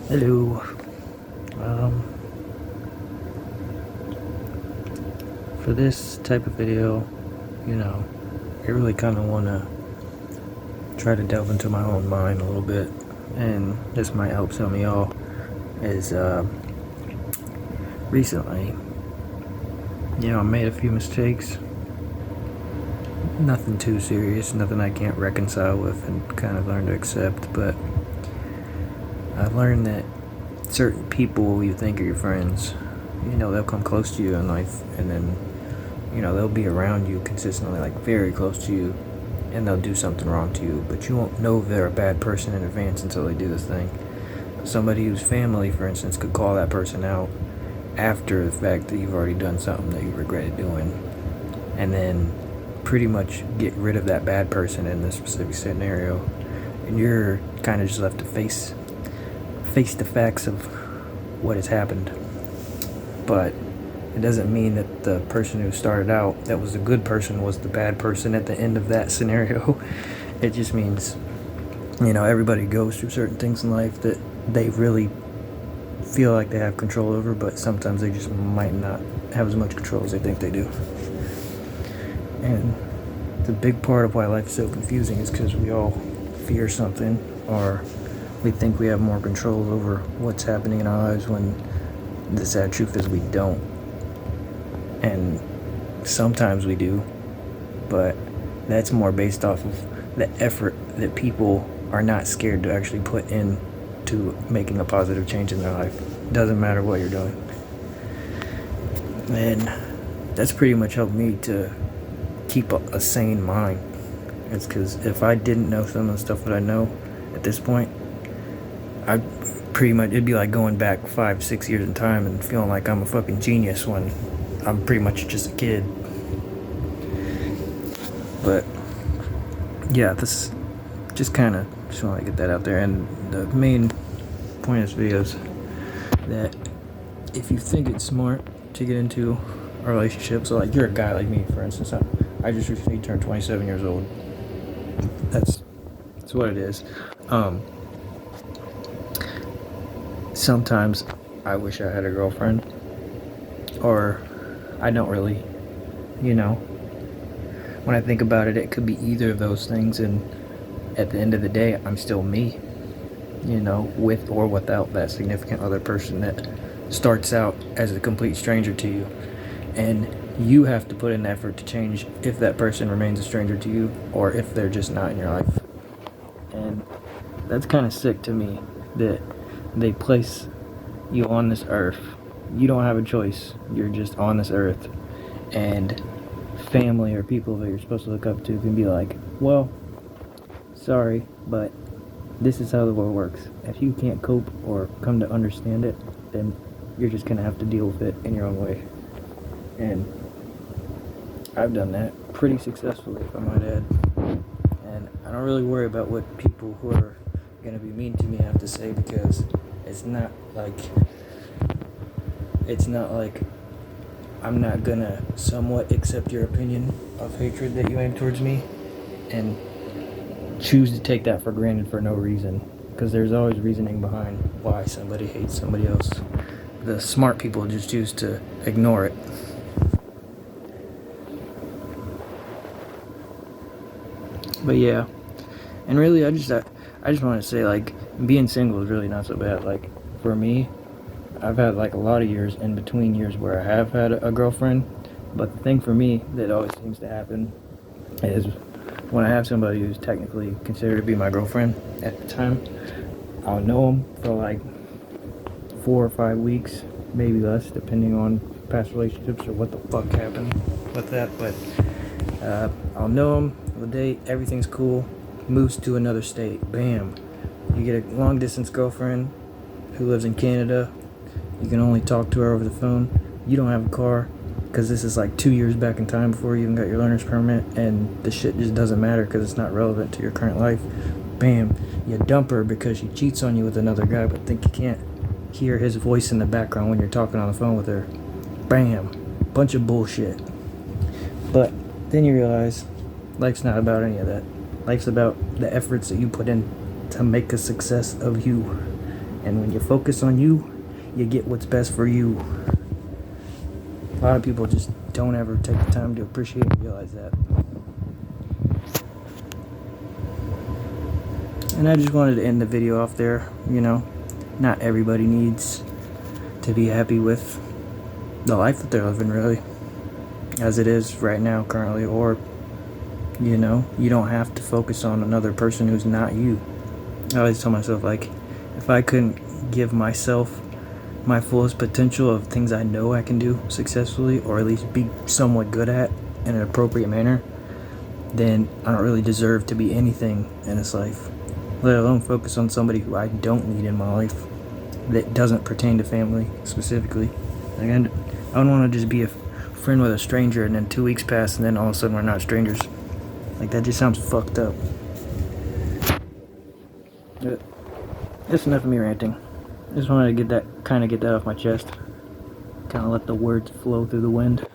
Hello. Um, for this type of video, I really kind of want to try to delve into my own mind a little bit, and this might help some of y'all. Is recently, I made a few mistakes. Nothing too serious, nothing I can't reconcile with and kind of learn to accept, but I've learned that certain people you think are your friends, they'll come close to you in life, and then they'll be around you consistently, like very close to you, and they'll do something wrong to you, but you won't know if they're a bad person in advance until they do this thing. Somebody whose family, for instance, could call that person out after the fact that you've already done something that you regretted doing, and then pretty much get rid of that bad person in this specific scenario, and you're kind of just left to face the facts of what has happened. But it doesn't mean that the person who started out, that was the good person, was the bad person at the end of that scenario. It just means, everybody goes through certain things in life that they really feel like they have control over, but sometimes they just might not have as much control as they think they do. And the big part of why life is so confusing is because we all fear something, or we think we have more control over what's happening in our lives, when the sad truth is we don't. And sometimes we do, but that's more based off of the effort that people are not scared to actually put in to making a positive change in their life. Doesn't matter what you're doing. And that's pretty much helped me to keep a sane mind. It's because if I didn't know some of the stuff that I know at this point, it'd be like going back 5-6 years in time and feeling like I'm a fucking genius when I'm pretty much just a kid. But yeah, this just want to get that out there. And the main point of this video is that if you think it's smart to get into a relationship, so like you're a guy like me, for instance, I just recently turned 27 years old. That's what it is. Sometimes I wish I had a girlfriend, or I don't really, when I think about it, it could be either of those things, and at the end of the day, I'm still me, with or without that significant other person that starts out as a complete stranger to you. And you have to put in effort to change if that person remains a stranger to you, or if they're just not in your life. And that's kind of sick to me, that they place you on this earth. You don't have a choice. You're just on this earth. And family or people that you're supposed to look up to can be like, well, sorry, but this is how the world works. If you can't cope or come to understand it, then you're just going to have to deal with it in your own way. And I've done that pretty successfully, if I might add. And I don't really worry about what people who are going to be mean to me have to say, because it's not like I'm not gonna somewhat accept your opinion of hatred that you aim towards me and choose to take that for granted for no reason, because there's always reasoning behind why somebody hates somebody else. The smart people just choose to ignore it. But yeah, and really I just want to say, like, being single is really not so bad. Like, for me, I've had like a lot of years in between years where I have had a girlfriend, but the thing for me that always seems to happen is when I have somebody who's technically considered to be my girlfriend at the time, I'll know them for like 4 or 5 weeks, maybe less, depending on past relationships or what the fuck happened with that. But I'll know them, we'll date, everything's cool, moves to another state, bam, you get a long distance girlfriend who lives in Canada. You can only talk to her over the phone. You don't have a car, because this is like 2 years back in time before you even got your learner's permit, and the shit just doesn't matter because it's not relevant to your current life. Bam, you dump her because she cheats on you with another guy, but think you can't hear his voice in the background when you're talking on the phone with her. Bam, bunch of bullshit. But then you realize life's not about any of that. Life's about the efforts that you put in to make a success of you. And when you focus on you, you get what's best for you. A lot of people just don't ever take the time to appreciate and realize that. And I just wanted to end the video off there. You know, not everybody needs to be happy with the life that they're living, really, as it is right now, currently. Or, you know, you don't have to focus on another person who's not you. I always tell myself, like, if I couldn't give myself my fullest potential of things I know I can do successfully, or at least be somewhat good at in an appropriate manner, then I don't really deserve to be anything in this life, let alone focus on somebody who I don't need in my life, that doesn't pertain to family specifically. Like, I don't want to just be a friend with a stranger and then 2 weeks pass and then all of a sudden we're not strangers. Like, that just sounds fucked up. But that's enough of me ranting. I just wanted to get that off my chest. Kind of let the words flow through the wind.